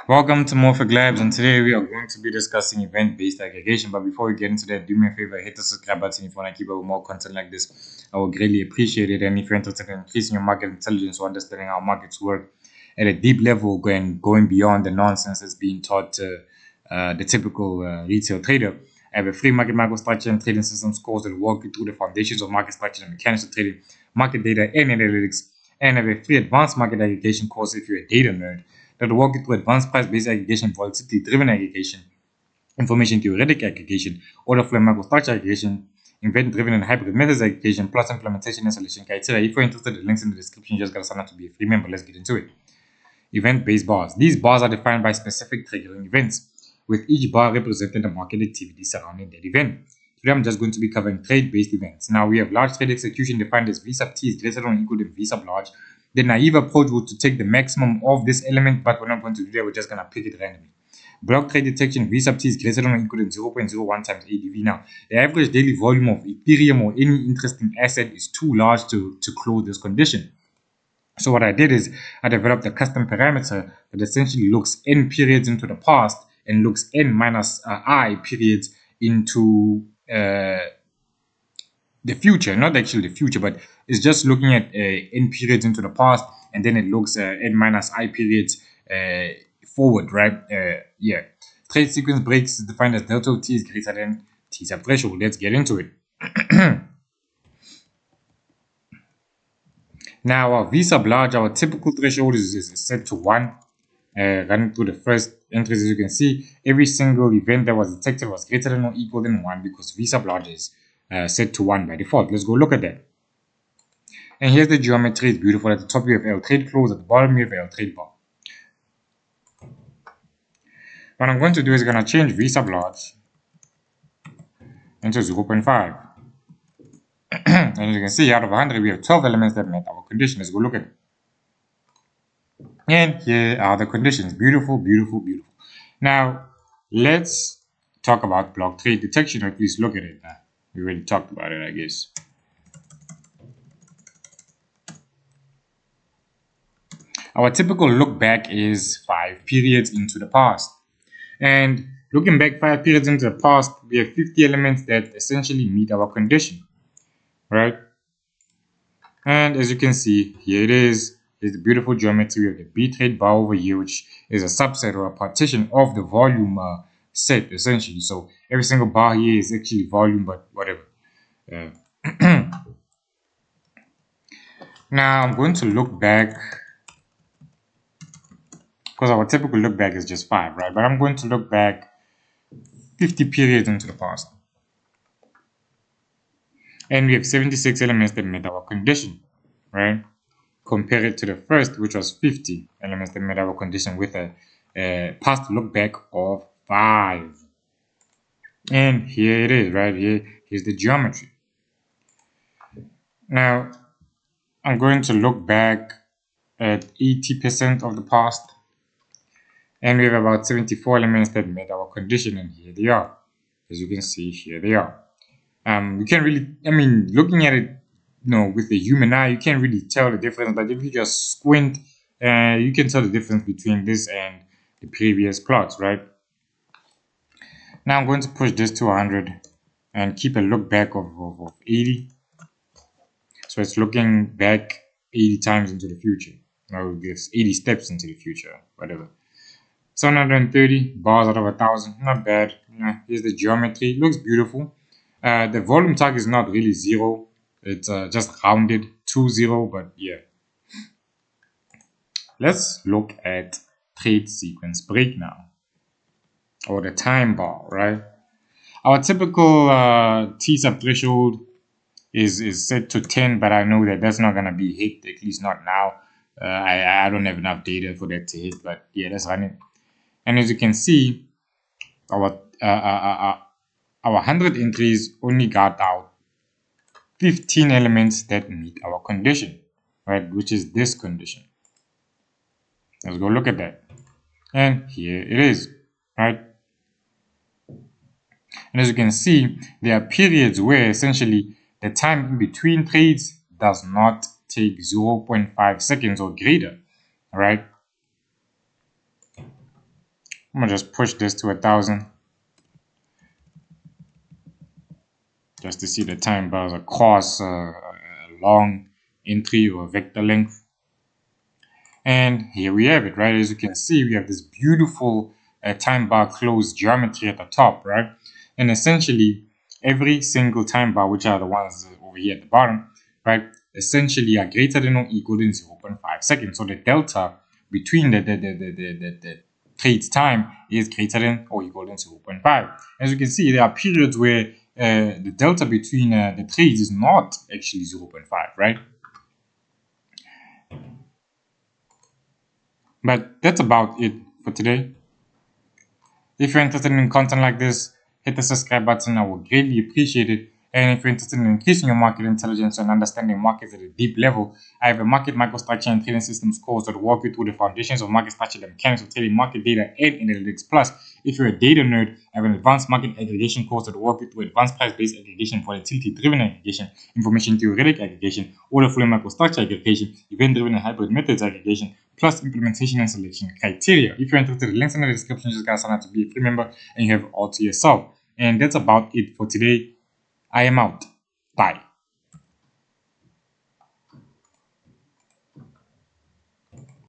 Welcome to Morphic Labs, and today we are going to be discussing event-based aggregation. But before we get into that, do me a favor, hit the subscribe button if you want to keep up with more content like this. I would greatly appreciate it. And if you're interested in increasing your market intelligence or understanding how markets work at a deep level, going beyond the nonsense that's being taught to the typical retail trader, I have a free market microstructure and trading systems course that will walk you through the foundations of market structure and mechanics of trading, market data, and analytics. And I have a free advanced market aggregation course if you're a data nerd that will walk you through advanced price-based aggregation, volatility-driven aggregation, information theoretic aggregation, order flow microstructure aggregation, event-driven and hybrid methods aggregation, plus implementation installation criteria. If you're interested, the links in the description. You just gotta sign up to be a free member. Let's get into it. Event-based bars. These bars are defined by specific triggering events, with each bar representing the market activity surrounding that event. Today I'm just going to be covering trade-based events. Now we have large trade execution defined as V sub t is greater than or equal to V sub large. The naive approach would to take the maximum of this element, but we're not going to do that. We're just going to pick it randomly. Block trade detection V sub t is greater than or equal to 0.01 times ADV. Now, the average daily volume of Ethereum or any interesting asset is too large to close this condition. So what I did is I developed a custom parameter that essentially looks n periods into the past and looks n minus I periods into the future, not actually the future, but it's just looking at n periods into the past, and then it looks n minus I periods forward, right? Yeah. Trade sequence breaks is defined as delta t is greater than t sub threshold. Let's get into it. Now, our V sub large, our typical threshold is set to 1. Running through the first entries, as you can see, every single event that was detected was greater than or equal than 1 because V sub large is set to 1 by default. Let's go look at that. And here's the geometry. It's beautiful. At the top, you have L trade close. At the bottom, you have L trade bar. What I'm going to do is going to change V sub large into 0.5. And as you can see, out of 100, we have 12 elements that met our condition. Let's go look at it. And here are the conditions. Beautiful, beautiful, beautiful. Now, let's talk about block trade detection, or at least look at it. We already talked about it, I guess. Our typical look back is 5 periods into the past. And looking back 5 periods into the past, we have 50 elements that essentially meet our condition, right? And as you can see, here it is. Here's the beautiful geometry of the B trade bar over here, which is a subset or a partition of the volume set, essentially. So every single bar here is actually volume, but whatever. Now I'm going to look back, because our typical look back is just 5, right? But I'm going to look back 50 periods into the past. And we have 76 elements that met our condition, right? Compare it to the first, which was 50 elements that met our condition with a past look back of 5. And here it is, right? Here's the geometry. Now, I'm going to look back at 80% of the past. And we have about 74 elements that met our condition, and here they are. As you can see, here they are. You can't really, looking at it, with the human eye, you can't really tell the difference. But if you just squint, you can tell the difference between this and the previous plots, right? Now I'm going to push this to 100 and keep a look back of 80. So it's looking back 80 times into the future. No, this 80 steps into the future, whatever. 730 bars out of 1,000, not bad. Here's the geometry. It looks beautiful. The volume tag is not really 0. It's just rounded to 0, but yeah. Let's look at trade sequence break now, or the time bar, right? Our typical T sub threshold is set to 10, but I know that that's not gonna be hit, at least not now. I don't have enough data for that to hit, but yeah, let's run it. And as you can see, our 100 entries only got out 15 elements that meet our condition, right? Which is this condition. Let's go look at that. And here it is, right? And as you can see, there are periods where essentially the time in between trades does not take 0.5 seconds or greater, right? I'm gonna just push this to 1,000 just to see the time bars across a long entry or vector length. And here we have it, right? As you can see, we have this beautiful time bar closed geometry at the top, right? And essentially, every single time bar, which are the ones over here at the bottom, right, essentially are greater than or equal to 0.5 seconds. So the delta between the trade's time is greater than or equal to 0.5. As you can see, there are periods where the delta between the trades is not actually 0.5, right? But that's about it for today. If you're interested in content like this, hit the subscribe button. I would greatly appreciate it. And if you're interested in increasing your market intelligence and understanding markets at a deep level, I have a market microstructure and trading systems course that will walk you through the foundations of market structure, the mechanics of trading, market data, and analytics. Plus, if you're a data nerd, I have an advanced market aggregation course that will walk you through advanced price-based aggregation, volatility-driven aggregation, information theoretic aggregation, order flow microstructure aggregation, event-driven and hybrid methods aggregation, plus implementation and selection criteria. If you're interested, links in the description. Just guys sign up to be a free member and you have it all to yourself. And that's about it for today. I am out. Bye.